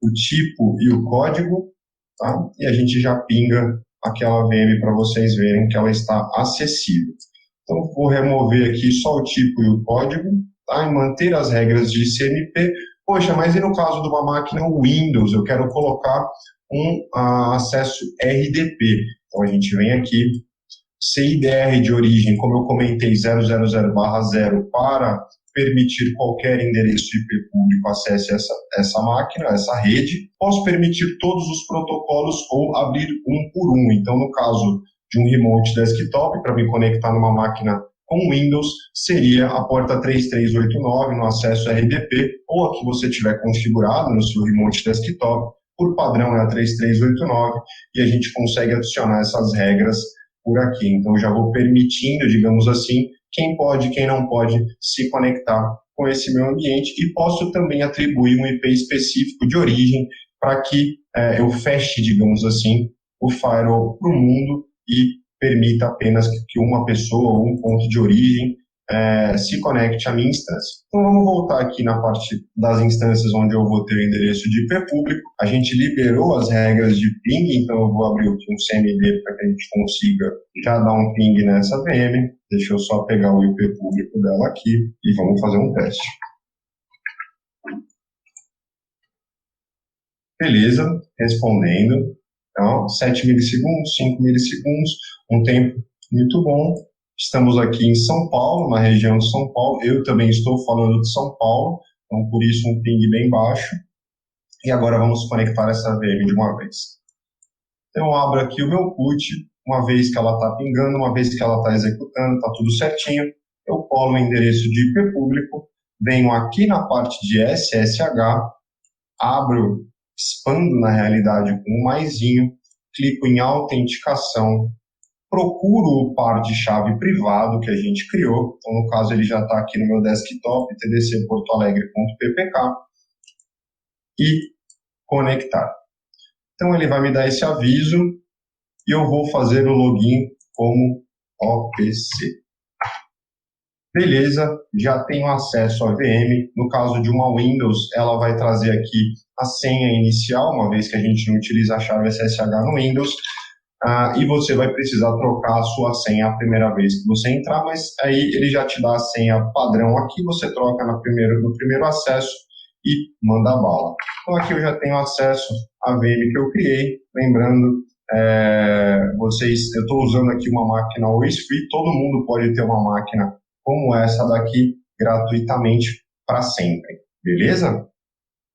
o tipo e o código, tá? E a gente já pinga aquela VM para vocês verem que ela está acessível. Então, vou remover aqui só o tipo e o código, tá? E manter as regras de ICMP. Poxa, mas e no caso de uma máquina Windows, eu quero colocar um acesso RDP. Então, a gente vem aqui, CIDR de origem, como eu comentei, 000/0, para permitir qualquer endereço IP público acesse essa máquina, essa rede. Posso permitir todos os protocolos ou abrir um por um. Então, no caso de um remote desktop, para me conectar numa máquina com Windows, seria a porta 3389 no acesso RDP, ou a que você tiver configurado no seu remote desktop. Por padrão é a 3389, e a gente consegue adicionar essas regras por aqui. Então, já vou permitindo, digamos assim, quem pode, quem não pode se conectar com esse meu ambiente, e posso também atribuir um IP específico de origem para que eu feche, digamos assim, o firewall para o mundo e permita apenas que uma pessoa ou um ponto de origem se conecte à minha instância. Então vamos voltar aqui na parte das instâncias onde eu vou ter o endereço de IP público. A gente liberou as regras de ping, então eu vou abrir aqui um CMD para que a gente consiga já dar um ping nessa VM. Deixa eu só pegar o IP público dela aqui e vamos fazer um teste. Beleza, respondendo. Então, 7 milissegundos, 5 milissegundos, um tempo muito bom. Estamos aqui em São Paulo, na região de São Paulo. Eu também estou falando de São Paulo, então por isso um ping bem baixo. E agora vamos conectar essa VM de uma vez. Então, eu abro aqui o meu CUT, uma vez que ela está pingando, uma vez que ela está executando, está tudo certinho. Eu colo o endereço de IP público, venho aqui na parte de SSH, abro, expando na realidade com um maisinho, clico em autenticação, procuro o par de chave privado que a gente criou. Então, no caso, ele já está aqui no meu desktop, tdcportoalegre.ppk, e conectar. Então, ele vai me dar esse aviso e eu vou fazer o login como OPC. Beleza, já tenho acesso à VM. No caso de uma Windows, ela vai trazer aqui a senha inicial, uma vez que a gente não utiliza a chave SSH no Windows. E você vai precisar trocar a sua senha a primeira vez que você entrar, mas aí ele já te dá a senha padrão aqui, você troca no primeiro acesso e manda bala. Então aqui eu já tenho acesso à VM que eu criei, lembrando, eu estou usando aqui uma máquina always free, todo mundo pode ter uma máquina como essa daqui gratuitamente para sempre, beleza?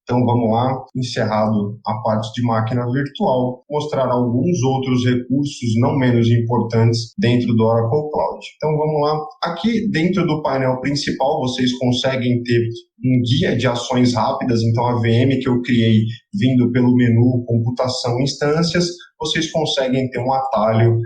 Então vamos lá, encerrado a parte de máquina virtual, mostrar alguns outros recursos não menos importantes dentro do Oracle Cloud. Então vamos lá, aqui dentro do painel principal vocês conseguem ter um guia de ações rápidas, então a VM que eu criei vindo pelo menu computação instâncias, vocês conseguem ter um atalho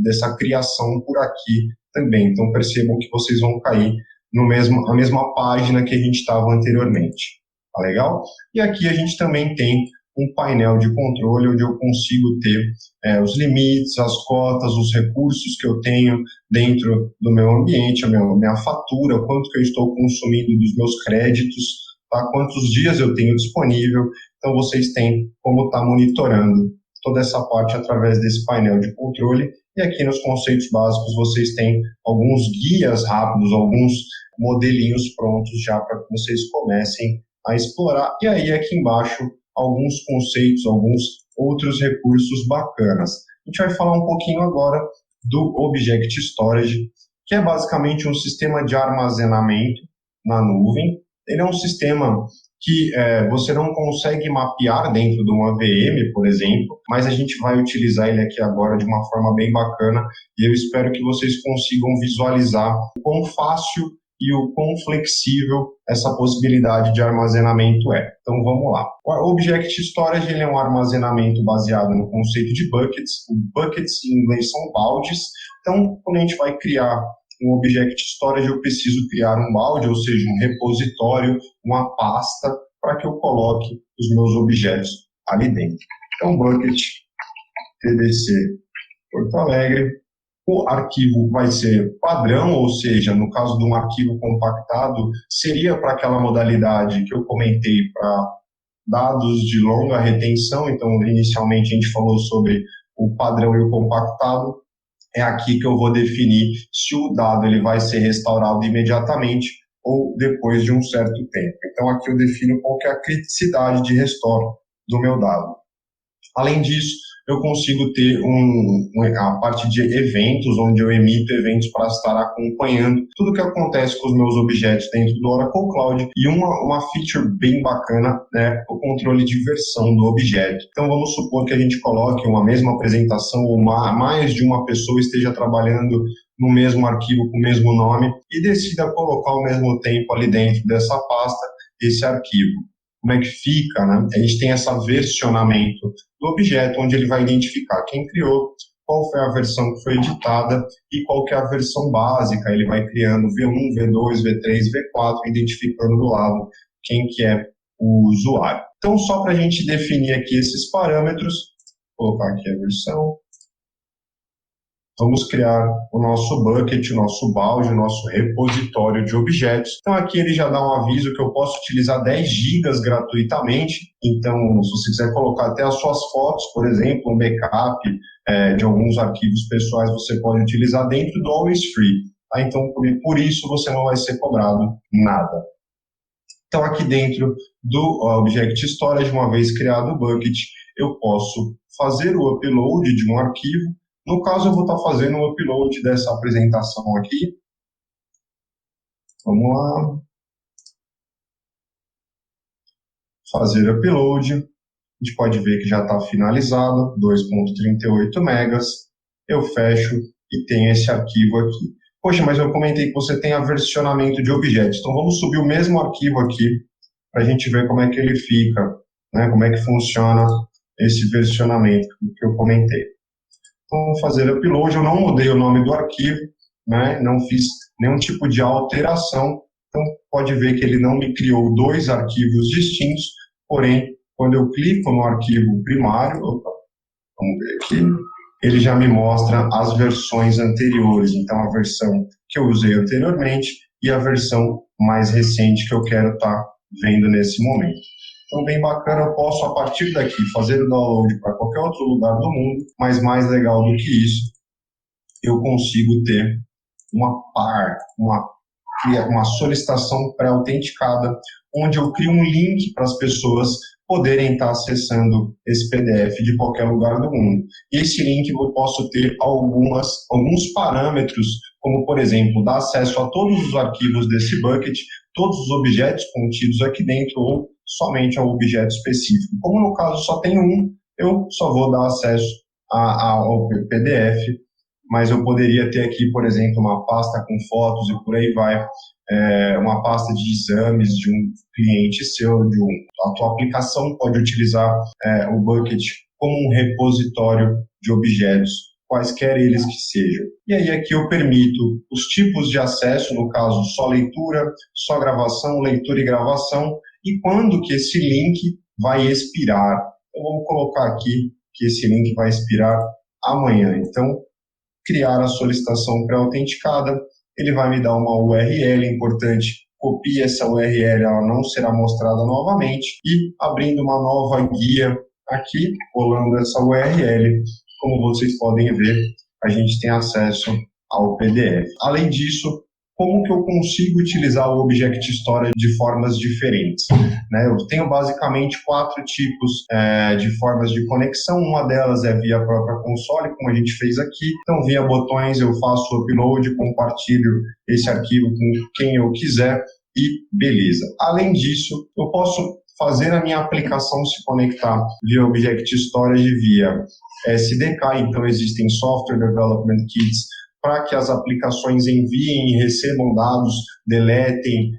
dessa criação por aqui também. Então percebam que vocês vão cair na mesma página que a gente estava anteriormente. Tá legal? E aqui a gente também tem um painel de controle onde eu consigo ter os limites, as cotas, os recursos que eu tenho dentro do meu ambiente, a minha fatura, quanto que eu estou consumindo dos meus créditos, tá? Quantos dias eu tenho disponível. Então vocês têm como estar monitorando toda essa parte através desse painel de controle. E aqui nos conceitos básicos vocês têm alguns guias rápidos, alguns modelinhos prontos já para que vocês comecem a explorar. E aí aqui embaixo alguns conceitos, alguns outros recursos bacanas. A gente vai falar um pouquinho agora do Object Storage, que é basicamente um sistema de armazenamento na nuvem. Ele é um sistema que você não consegue mapear dentro de uma VM, por exemplo, mas a gente vai utilizar ele aqui agora de uma forma bem bacana e eu espero que vocês consigam visualizar o quão fácil e o quão flexível essa possibilidade de armazenamento é. Então vamos lá. O Object Storage ele é um armazenamento baseado no conceito de buckets. Buckets em inglês são baldes. Então quando a gente vai criar um Object Storage, eu preciso criar um balde, ou seja, um repositório, uma pasta, para que eu coloque os meus objetos ali dentro. Então bucket tdc Porto Alegre. O arquivo vai ser padrão, ou seja, no caso de um arquivo compactado, seria para aquela modalidade que eu comentei para dados de longa retenção. Então, inicialmente a gente falou sobre o padrão e o compactado. É aqui que eu vou definir se o dado ele vai ser restaurado imediatamente ou depois de um certo tempo. Então, aqui eu defino qual que é a criticidade de restore do meu dado. Além disso, eu consigo ter a parte de eventos, onde eu emito eventos para estar acompanhando tudo que acontece com os meus objetos dentro do Oracle Cloud. E uma feature bem bacana é o controle de versão do objeto. Então vamos supor que a gente coloque uma mesma apresentação ou mais de uma pessoa esteja trabalhando no mesmo arquivo com o mesmo nome e decida colocar ao mesmo tempo ali dentro dessa pasta esse arquivo. Como é que fica, né? A gente tem esse versionamento do objeto, onde ele vai identificar quem criou, qual foi a versão que foi editada e qual que é a versão básica. Ele vai criando V1, V2, V3, V4, identificando do lado quem que é o usuário. Então, só para a gente definir aqui esses parâmetros, vou colocar aqui a versão. Vamos criar o nosso bucket, o nosso balde, o nosso repositório de objetos. Então aqui ele já dá um aviso que eu posso utilizar 10 GB gratuitamente. Então, se você quiser colocar até as suas fotos, por exemplo, um backup de alguns arquivos pessoais, você pode utilizar dentro do Always Free. Tá? Então, por isso você não vai ser cobrado nada. Então, aqui dentro do Object Storage, uma vez criado o bucket, eu posso fazer o upload de um arquivo. No caso, eu vou estar fazendo o upload dessa apresentação aqui. Vamos lá. Fazer upload. A gente pode ver que já está finalizado, 2.38 megas. Eu fecho e tem esse arquivo aqui. Poxa, mas eu comentei que você tem versionamento de objetos. Então, vamos subir o mesmo arquivo aqui para a gente ver como é que ele fica, né? Como é que funciona esse versionamento que eu comentei. Então, vou fazer upload. Eu não mudei o nome do arquivo, né? Não fiz nenhum tipo de alteração. Então, pode ver que ele não me criou dois arquivos distintos, porém, quando eu clico no arquivo primário, vamos ver aqui, ele já me mostra as versões anteriores. Então, a versão que eu usei anteriormente e a versão mais recente que eu quero estar vendo nesse momento. Então, bem bacana, eu posso, a partir daqui, fazer o download para qualquer outro lugar do mundo, mas mais legal do que isso, eu consigo ter uma solicitação pré-autenticada, onde eu crio um link para as pessoas poderem estar acessando esse PDF de qualquer lugar do mundo. E esse link eu posso ter alguns parâmetros, como, por exemplo, dar acesso a todos os arquivos desse bucket, todos os objetos contidos aqui dentro, ou somente a um objeto específico. Como no caso só tem um, eu só vou dar acesso ao PDF, mas eu poderia ter aqui, por exemplo, uma pasta com fotos e por aí vai, uma pasta de exames de um cliente seu, a tua aplicação pode utilizar o bucket como um repositório de objetos, quaisquer eles que sejam. E aí aqui eu permito os tipos de acesso, no caso só leitura, só gravação, leitura e gravação, e quando que esse link vai expirar. Eu vou colocar aqui que esse link vai expirar amanhã. Então, criar a solicitação pré-autenticada, ele vai me dar uma URL importante, copie essa URL, ela não será mostrada novamente, e abrindo uma nova guia aqui, colando essa URL, como vocês podem ver, a gente tem acesso ao PDF. Além disso, como que eu consigo utilizar o Object Storage de formas diferentes? Né? Eu tenho basicamente 4 tipos de formas de conexão. Uma delas é via própria console, como a gente fez aqui. Então, via botões, eu faço o upload, compartilho esse arquivo com quem eu quiser e beleza. Além disso, eu posso fazer a minha aplicação se conectar via Object Storage via SDK. Então, existem Software Development Kits para que as aplicações enviem e recebam dados, deletem,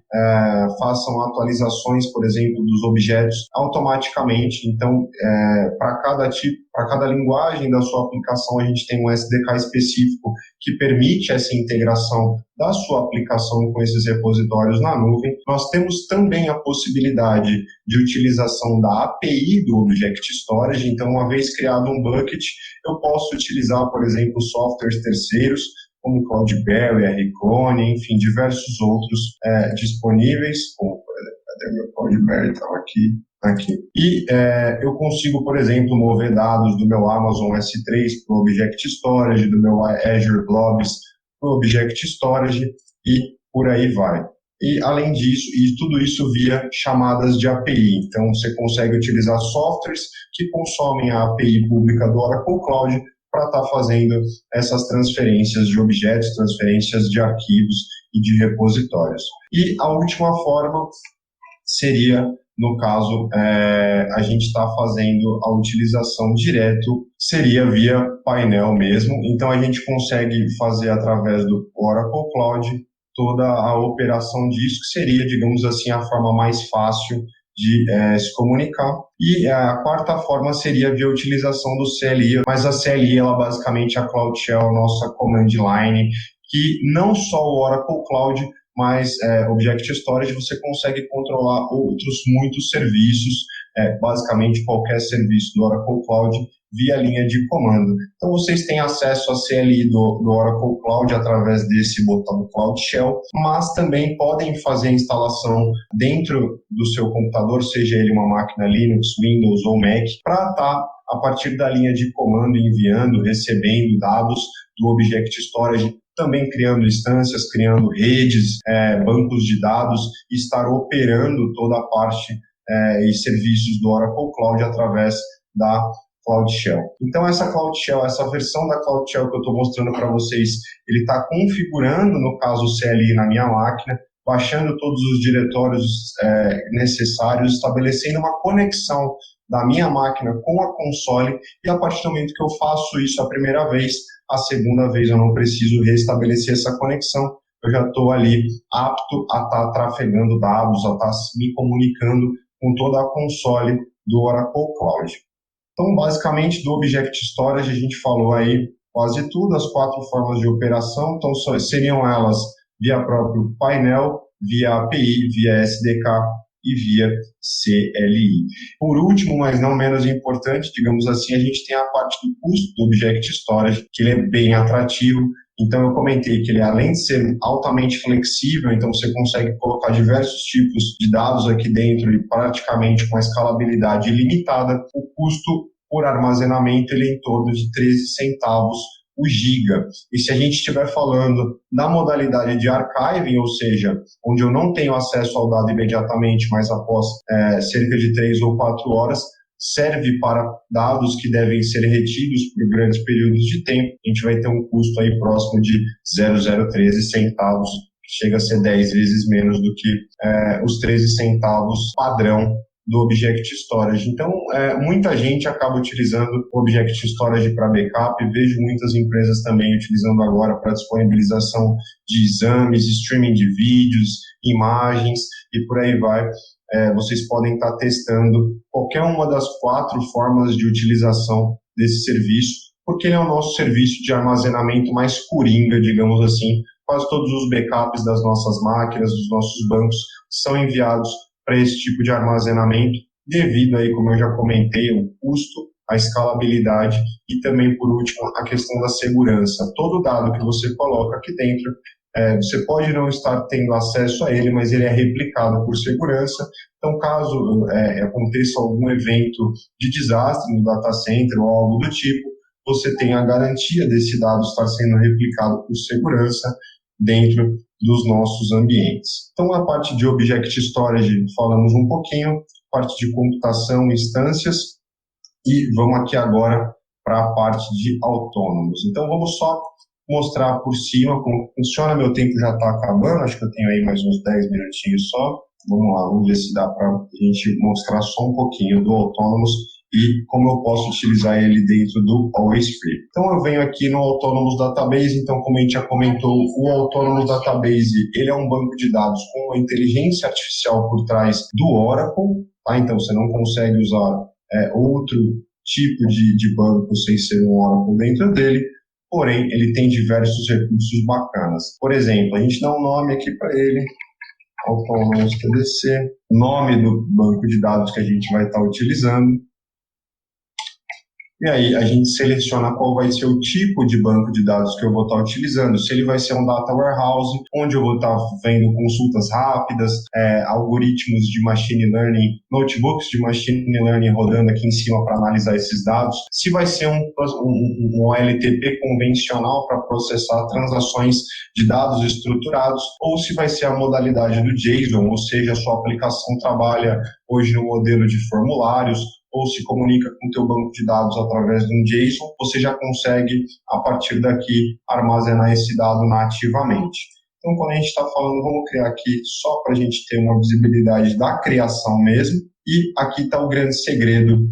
façam atualizações, por exemplo, dos objetos automaticamente. Então, para cada linguagem da sua aplicação, a gente tem um SDK específico que permite essa integração da sua aplicação com esses repositórios na nuvem. Nós temos também a possibilidade de utilização da API do Object Storage. Então, uma vez criado um bucket, eu posso utilizar, por exemplo, softwares terceiros, como Cloudberry, Rclone, enfim, diversos outros disponíveis, como, por exemplo, até meu Cloudberry estava aqui. E eu consigo, por exemplo, mover dados do meu Amazon S3 para o Object Storage, do meu Azure Blobs para o Object Storage e por aí vai. E, além disso, e tudo isso via chamadas de API. Então, você consegue utilizar softwares que consomem a API pública do Oracle Cloud para estar fazendo essas transferências de objetos, transferências de arquivos e de repositórios. E a última forma seria, no caso, a gente está fazendo a utilização direto, seria via painel mesmo. Então, a gente consegue fazer através do Oracle Cloud toda a operação disso, que seria, digamos assim, a forma mais fácil de se comunicar. E a quarta forma seria via utilização do CLI, mas a CLI, ela basicamente é a Cloud Shell, nossa command line, que não só o Oracle Cloud, mas Object Storage você consegue controlar outros muitos serviços, basicamente qualquer serviço do Oracle Cloud via linha de comando. Então vocês têm acesso à CLI do Oracle Cloud através desse botão Cloud Shell, mas também podem fazer a instalação dentro do seu computador, seja ele uma máquina Linux, Windows ou Mac, para estar a partir da linha de comando, enviando, recebendo dados do Object Storage, também criando instâncias, criando redes, bancos de dados, e estar operando toda a parte e serviços do Oracle Cloud através da Cloud Shell. Então, essa Cloud Shell, essa versão da Cloud Shell que eu estou mostrando para vocês, ele está configurando, no caso, o CLI na minha máquina, baixando todos os diretórios necessários, estabelecendo uma conexão da minha máquina com a console, e a partir do momento que eu faço isso a primeira vez, a segunda vez eu não preciso restabelecer essa conexão, eu já estou ali apto a estar trafegando dados, a estar me comunicando com toda a console do Oracle Cloud. Então, basicamente, do Object Storage, a gente falou aí quase tudo, as 4 formas de operação. Então, seriam elas via próprio painel, via API, via SDK e via CLI. Por último, mas não menos importante, digamos assim, a gente tem a parte do custo do Object Storage, que ele é bem atrativo. Então, eu comentei que ele, além de ser altamente flexível, então você consegue colocar diversos tipos de dados aqui dentro e praticamente com a escalabilidade ilimitada, o custo por armazenamento ele é em torno de 13 centavos o giga. E se a gente estiver falando da modalidade de archiving, ou seja, onde eu não tenho acesso ao dado imediatamente, mas após cerca de 3 ou 4 horas, serve para dados que devem ser retidos por grandes períodos de tempo, a gente vai ter um custo aí próximo de 0,013 centavos, que chega a ser 10 vezes menos do que os 13 centavos padrão do Object Storage. Então, muita gente acaba utilizando o Object Storage para backup, vejo muitas empresas também utilizando agora para disponibilização de exames, streaming de vídeos, imagens e por aí vai. Vocês podem estar testando qualquer uma das 4 formas de utilização desse serviço, porque ele é o nosso serviço de armazenamento mais coringa, digamos assim. Quase todos os backups das nossas máquinas, dos nossos bancos, são enviados para esse tipo de armazenamento, devido aí, como eu já comentei, o custo, a escalabilidade e também, por último, a questão da segurança. Todo dado que você coloca aqui dentro, você pode não estar tendo acesso a ele, mas ele é replicado por segurança. Então, caso aconteça algum evento de desastre no data center ou algo do tipo, você tem a garantia desse dado estar sendo replicado por segurança dentro dos nossos ambientes. Então, a parte de Object Storage falamos um pouquinho, parte de computação, instâncias, e vamos aqui agora para a parte de autônomos. Então, vamos só mostrar por cima como funciona. Meu tempo já está acabando, acho que eu tenho aí mais uns 10 minutinhos só. Vamos lá, vamos ver se dá para a gente mostrar só um pouquinho do Autônomos e como eu posso utilizar ele dentro do Always Free. Então, eu venho aqui no Autonomous Database. Então, como a gente já comentou, o Autonomous Database, ele é um banco de dados com uma inteligência artificial por trás do Oracle, tá? Então, você não consegue usar outro tipo de banco sem ser um Oracle dentro dele, porém, ele tem diversos recursos bacanas. Por exemplo, a gente dá um nome aqui para ele, Autonomous TDC, nome do banco de dados que a gente vai estar utilizando. E aí a gente seleciona qual vai ser o tipo de banco de dados que eu vou estar utilizando. Se ele vai ser um data warehouse, onde eu vou estar vendo consultas rápidas, algoritmos de machine learning, notebooks de machine learning rodando aqui em cima para analisar esses dados. Se vai ser um OLTP convencional para processar transações de dados estruturados, ou se vai ser a modalidade do JSON, ou seja, a sua aplicação trabalha hoje no modelo de formulários, ou se comunica com o teu banco de dados através de um JSON, você já consegue, a partir daqui, armazenar esse dado nativamente. Então, quando a gente está falando, vamos criar aqui só para a gente ter uma visibilidade da criação mesmo, e aqui está o grande segredo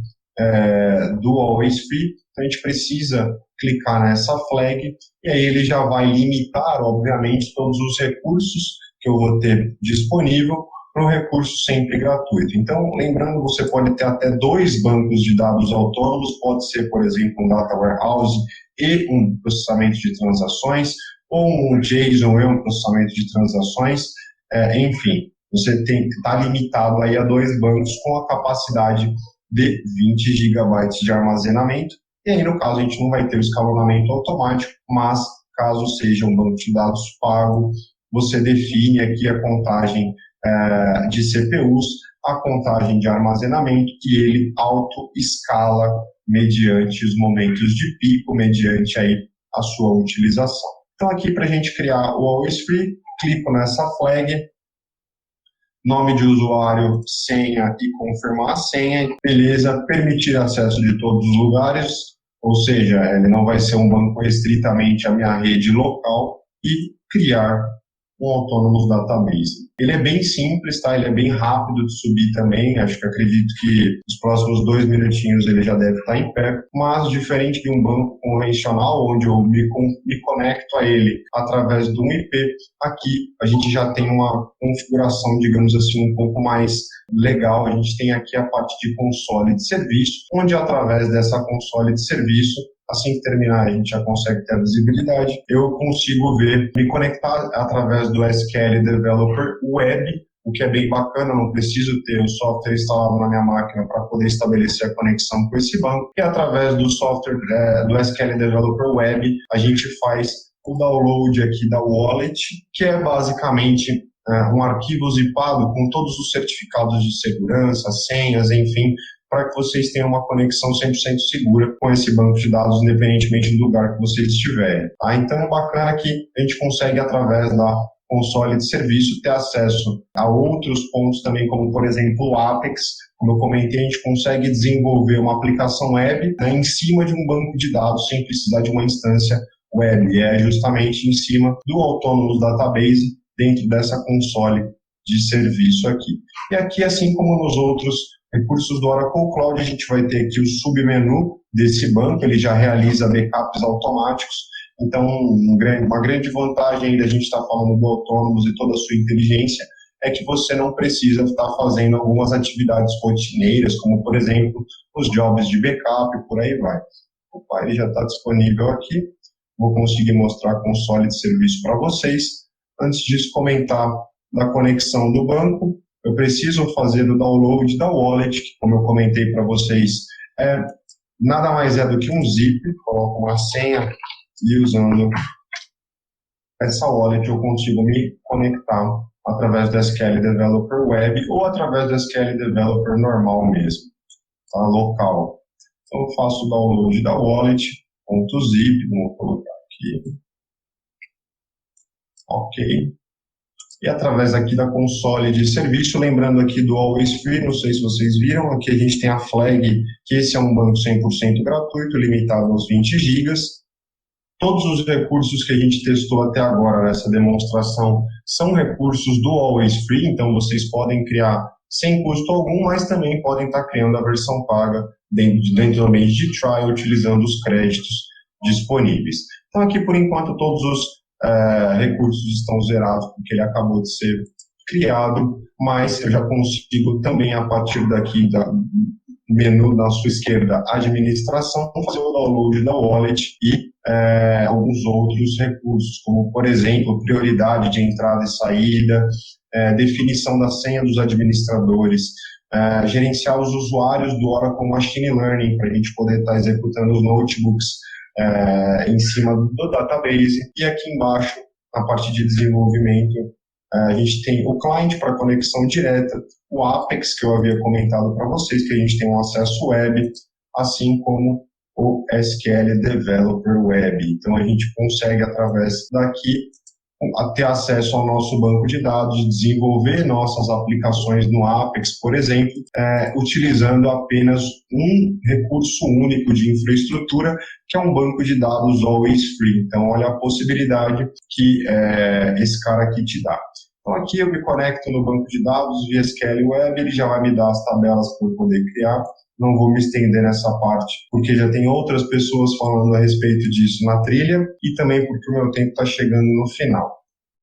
do Always Free. Então, a gente precisa clicar nessa flag, e aí ele já vai limitar, obviamente, todos os recursos que eu vou ter disponível, para um recurso sempre gratuito. Então, lembrando, você pode ter até 2 bancos de dados autônomos, pode ser, por exemplo, um Data Warehouse e um processamento de transações, ou um JSON e um processamento de transações, enfim, você está limitado aí a 2 bancos com a capacidade de 20 GB de armazenamento, e aí, no caso, a gente não vai ter o escalonamento automático, mas, caso seja um banco de dados pago, você define aqui a contagem de CPUs a contagem de armazenamento e ele auto-escala mediante os momentos de pico, mediante aí a sua utilização. Então aqui para a gente criar o Always Free, clico nessa flag, nome de usuário, senha e confirmar a senha, beleza, permitir acesso de todos os lugares, ou seja, ele não vai ser um banco restritamente à minha rede local e criar um Autonomous Database. Ele é bem simples, tá? Ele é bem rápido de subir também, acredito que nos próximos 2 minutinhos ele já deve estar em pé, mas diferente de um banco convencional, onde eu me conecto a ele através de um IP, aqui a gente já tem uma configuração, digamos assim, um pouco mais legal. A gente tem aqui a parte de console de serviço, onde através dessa console de serviço, assim que terminar, a gente já consegue ter a visibilidade. Eu consigo me conectar através do SQL Developer Web, o que é bem bacana, não preciso ter o software instalado na minha máquina para poder estabelecer a conexão com esse banco. E através do software do SQL Developer Web, a gente faz o download aqui da wallet, que é basicamente um arquivo zipado com todos os certificados de segurança, senhas, enfim, para que vocês tenham uma conexão 100% segura com esse banco de dados, independentemente do lugar que vocês estiverem. Tá? Então, é bacana que a gente consegue, através da console de serviço, ter acesso a outros pontos também, como, por exemplo, o Apex. Como eu comentei, a gente consegue desenvolver uma aplicação web, né, em cima de um banco de dados, sem precisar de uma instância web. E é justamente em cima do Autonomous Database, dentro dessa console de serviço aqui. E aqui, assim como nos outros recursos do Oracle Cloud, a gente vai ter aqui o submenu desse banco, ele já realiza backups automáticos. Então, uma grande vantagem da gente estar falando do Autonomous e toda a sua inteligência é que você não precisa estar fazendo algumas atividades rotineiras, como, por exemplo, os jobs de backup e por aí vai. Opa, ele já está disponível aqui. Vou conseguir mostrar a console de serviço para vocês. Antes disso, comentar da conexão do banco. Eu preciso fazer o download da wallet, que, como eu comentei para vocês, nada mais é do que um zip. Coloco uma senha e, usando essa wallet, eu consigo me conectar através do SQL Developer Web ou através do SQL Developer normal mesmo, tá? Local. Então, eu faço o download da wallet, .zip, vou colocar aqui. Ok. E através aqui da console de serviço, lembrando aqui do Always Free, não sei se vocês viram, aqui a gente tem a flag, que esse é um banco 100% gratuito, limitado aos 20 GB. Todos os recursos que a gente testou até agora nessa demonstração são recursos do Always Free, então vocês podem criar sem custo algum, mas também podem estar criando a versão paga dentro do ambiente de trial, utilizando os créditos disponíveis. Então aqui, por enquanto, todos os recursos estão zerados porque ele acabou de ser criado, mas eu já consigo também, a partir daqui do menu na sua esquerda, administração, fazer o download da wallet e alguns outros recursos, como, por exemplo, prioridade de entrada e saída, definição da senha dos administradores, gerenciar os usuários do Oracle Machine Learning, para a gente poder estar executando os notebooks em cima do database. E aqui embaixo, na parte de desenvolvimento, a gente tem o client para conexão direta, o Apex, que eu havia comentado para vocês, que a gente tem um acesso web, assim como o SQL Developer Web. Então, a gente consegue, através daqui, ter acesso ao nosso banco de dados, desenvolver nossas aplicações no Apex, por exemplo, utilizando apenas um recurso único de infraestrutura, que é um banco de dados Always Free. Então, olha a possibilidade que esse cara aqui te dá. Então, aqui eu me conecto no banco de dados via SQL Web, ele já vai me dar as tabelas para eu poder criar. Não vou me estender nessa parte, porque já tem outras pessoas falando a respeito disso na trilha, e também porque o meu tempo está chegando no final.